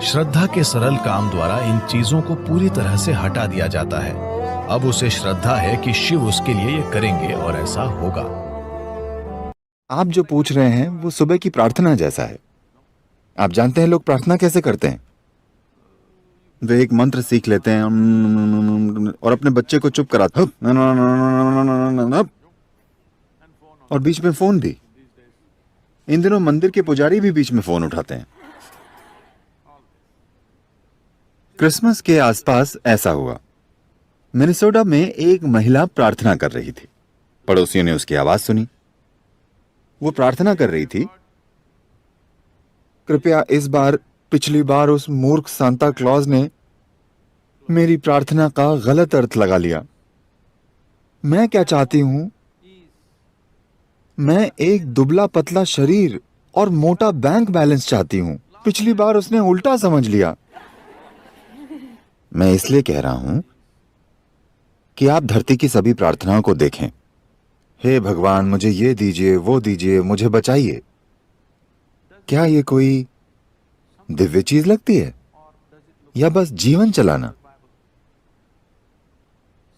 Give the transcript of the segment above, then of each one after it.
श्रद्धा के सरल काम द्वारा इन चीजों को पूरी तरह से हटा दिया जाता है। अब उसे श्रद्धा है कि शिव उसके लिए ये करेंगे और ऐसा होगा। आप जो पूछ रहे हैं वो सुबह की प्रार्थना जैसा है। आप जानते हैं लोग प्रार्थना कैसे करते हैं? वे एक मंत्र सीख लेते हैं और अपने बच्चे को चुप कराते हैं और बीच में फोन भी। इन दिनों मंदिर के पुजारी भी बीच में फोन उठाते हैं। क्रिसमस के आसपास ऐसा हुआ। मिनेसोटा में एक महिला प्रार्थना कर रही थी। पड़ोसियों ने उसकी आवाज सुनी। वो प्रार्थना कर रही थी, कृपया इस बार, पिछली बार उस मूर्ख सांता क्लॉज ने मेरी प्रार्थना का गलत अर्थ लगा लिया। मैं क्या चाहती हूं? मैं एक दुबला पतला शरीर और मोटा बैंक बैलेंस चाहती हूं। पिछली बार उसने उल्टा समझ लिया। मैं इसलिए कह रहा हूं कि आप धरती की सभी प्रार्थनाओं को देखें। हे भगवान, मुझे ये दीजिए, वो दीजिए, मुझे बचाइए। क्या ये कोई दिव्य चीज लगती है या बस जीवन चलाना?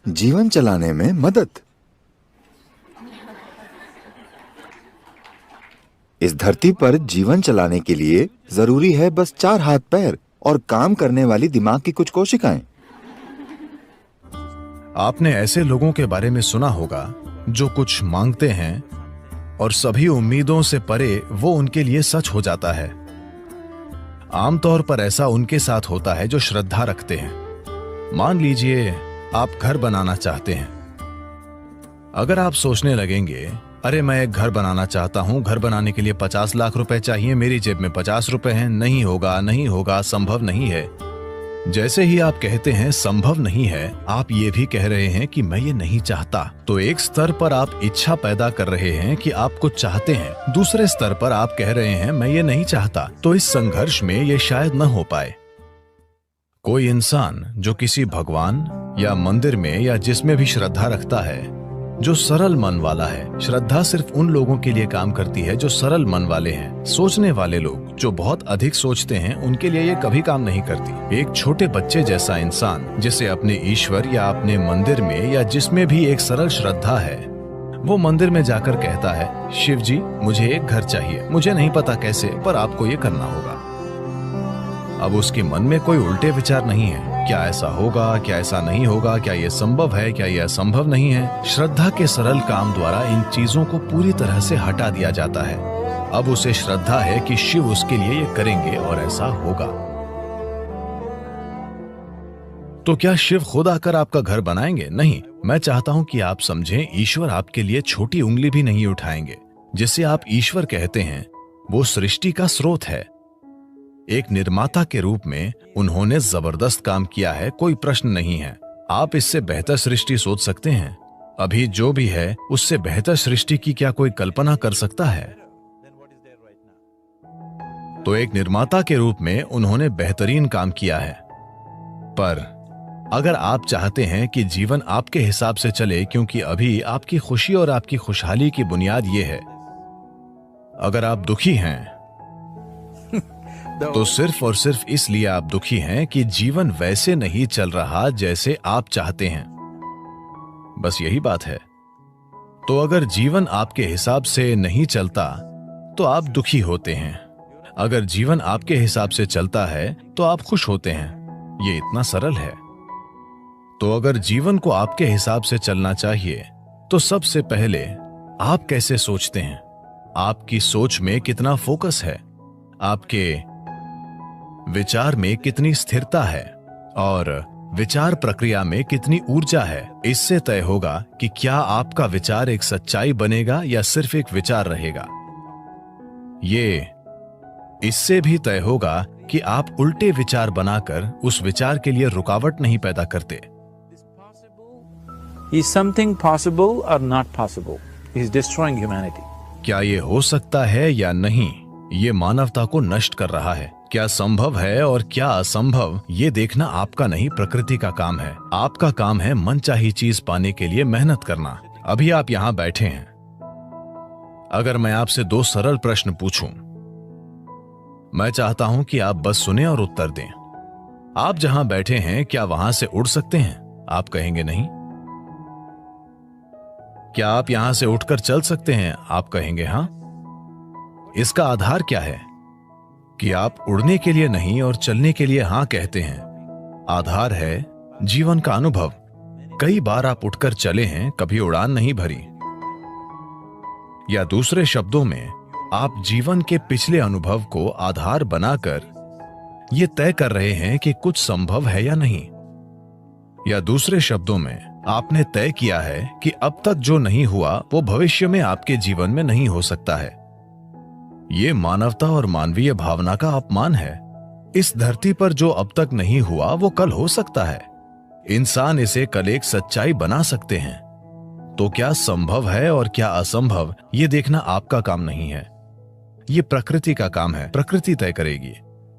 जीवन चलाने में मदद। इस धरती पर जीवन चलाने के लिए जरूरी है बस 4 हाथ पैर और काम करने वाली दिमाग की कुछ कोशिकाएं। आपने ऐसे लोगों के बारे में सुना होगा जो कुछ मांगते हैं और सभी उम्मीदों से परे वो उनके लिए सच हो जाता है। आमतौर पर ऐसा उनके साथ होता है जो श्रद्धा रखते हैं। मान लीजिए आप घर बनाना चाहते हैं। अगर आप सोचने लगेंगे, अरे मैं एक घर बनाना चाहता हूं, घर बनाने के लिए 50 लाख रुपए चाहिए, मेरी जेब में 50 रुपए हैं, नहीं होगा, नहीं होगा, संभव नहीं है। जैसे ही आप कहते हैं संभव नहीं है, आप ये भी कह रहे हैं कि मैं ये नहीं चाहता। तो एक स्तर पर आप इच्छा पैदा कर रहे हैं कि आप कुछ चाहते हैं, दूसरे स्तर पर आप कह रहे हैं मैं ये नहीं चाहता। तो इस संघर्ष में ये शायद न हो पाए। कोई इंसान जो किसी भगवान या मंदिर में या जिसमें भी श्रद्धा रखता है, जो सरल मन वाला है। श्रद्धा सिर्फ उन लोगों के लिए काम करती है जो सरल मन वाले हैं। सोचने वाले लोग जो बहुत अधिक सोचते हैं, उनके लिए ये कभी काम नहीं करती। एक छोटे बच्चे जैसा इंसान जिसे अपने ईश्वर या अपने मंदिर में या जिसमें भी एक सरल श्रद्धा है, वो मंदिर में जाकर कहता है, शिव जी मुझे एक घर चाहिए, मुझे नहीं पता कैसे, पर आपको ये करना होगा। अब उसके मन में कोई उल्टे विचार नहीं है। क्या ऐसा होगा, क्या ऐसा नहीं होगा, क्या ये संभव है, क्या ये असंभव नहीं है। श्रद्धा के सरल काम द्वारा इन चीजों को पूरी तरह से हटा दिया जाता है। अब उसे श्रद्धा है कि शिव उसके लिए ये करेंगे और ऐसा होगा। तो क्या शिव खुद आकर आपका घर बनाएंगे? नहीं। मैं चाहता हूं कि आप समझें, ईश्वर आपके लिए छोटी उंगली भी नहीं उठाएंगे। जिसे आप ईश्वर कहते हैं वो सृष्टि का स्रोत है। एक निर्माता के रूप में उन्होंने जबरदस्त काम किया है, कोई प्रश्न नहीं है। आप इससे बेहतर सृष्टि सोच सकते हैं? अभी जो भी है उससे बेहतर सृष्टि की क्या कोई कल्पना कर सकता है? तो एक निर्माता के रूप में उन्होंने बेहतरीन काम किया है। पर अगर आप चाहते हैं कि जीवन आपके हिसाब से चले, क्योंकि अभी आपकी खुशी और आपकी खुशहाली की बुनियाद ये है, अगर आप दुखी हैं तो सिर्फ और सिर्फ इसलिए आप दुखी हैं कि जीवन वैसे नहीं चल रहा जैसे आप चाहते हैं। बस यही बात है। तो अगर जीवन आपके हिसाब से नहीं चलता तो आप दुखी होते हैं। अगर जीवन आपके हिसाब से चलता है तो आप खुश होते हैं। ये इतना सरल है। तो अगर जीवन को आपके हिसाब से चलना चाहिए तो सबसे पहले आप कैसे सोचते हैं? आपकी सोच में कितना फोकस है, आपके विचार में कितनी स्थिरता है और विचार प्रक्रिया में कितनी ऊर्जा है, इससे तय होगा कि क्या आपका विचार एक सच्चाई बनेगा या सिर्फ एक विचार रहेगा। ये इससे भी तय होगा कि आप उल्टे विचार बनाकर उस विचार के लिए रुकावट नहीं पैदा करते। Is something possible or not possible? Is destroying humanity. क्या ये हो सकता है या नहीं, ये मानवता को नष्ट कर रहा है। क्या संभव है और क्या असंभव, ये देखना आपका नहीं, प्रकृति का काम है। आपका काम है मनचाही चीज पाने के लिए मेहनत करना। अभी आप यहां बैठे हैं। अगर मैं आपसे 2 सरल प्रश्न पूछूं, मैं चाहता हूं कि आप बस सुने और उत्तर दें। आप जहां बैठे हैं क्या वहां से उड़ सकते हैं? आप कहेंगे नहीं। क्या आप यहां से उठकर चल सकते हैं? आप कहेंगे हां। इसका आधार क्या है कि आप उड़ने के लिए नहीं और चलने के लिए हां कहते हैं? आधार है जीवन का अनुभव। कई बार आप उठकर चले हैं, कभी उड़ान नहीं भरी। या दूसरे शब्दों में, आप जीवन के पिछले अनुभव को आधार बनाकर यह तय कर रहे हैं कि कुछ संभव है या नहीं। या दूसरे शब्दों में, आपने तय किया है कि अब तक जो नहीं हुआ वो भविष्य में आपके जीवन में नहीं हो सकता है। यह मानवता और मानवीय भावना का अपमान है। इस धरती पर जो अब तक नहीं हुआ वो कल हो सकता है। इंसान इसे कल एक सच्चाई बना सकते हैं। तो क्या संभव है और क्या असंभव, ये देखना आपका काम नहीं है। ये प्रकृति का काम है। प्रकृति तय करेगी।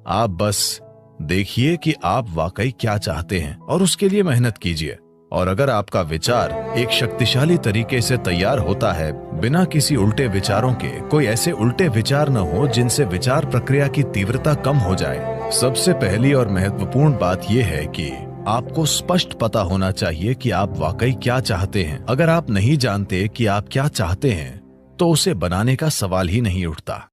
आप बस देखिए कि आप वाकई क्या चाहते हैं और उसके लिए मेहनत कीजिए। और अगर आपका विचार एक शक्तिशाली तरीके से तैयार होता है, बिना किसी उल्टे विचारों के, कोई ऐसे उल्टे विचार न हो जिनसे विचार प्रक्रिया की तीव्रता कम हो जाए। सबसे पहली और महत्वपूर्ण बात यह है कि आपको स्पष्ट पता होना चाहिए कि आप वाकई क्या चाहते हैं। अगर आप नहीं जानते कि आप क्या चाहते हैं, तो उसे बनाने का सवाल ही नहीं उठता।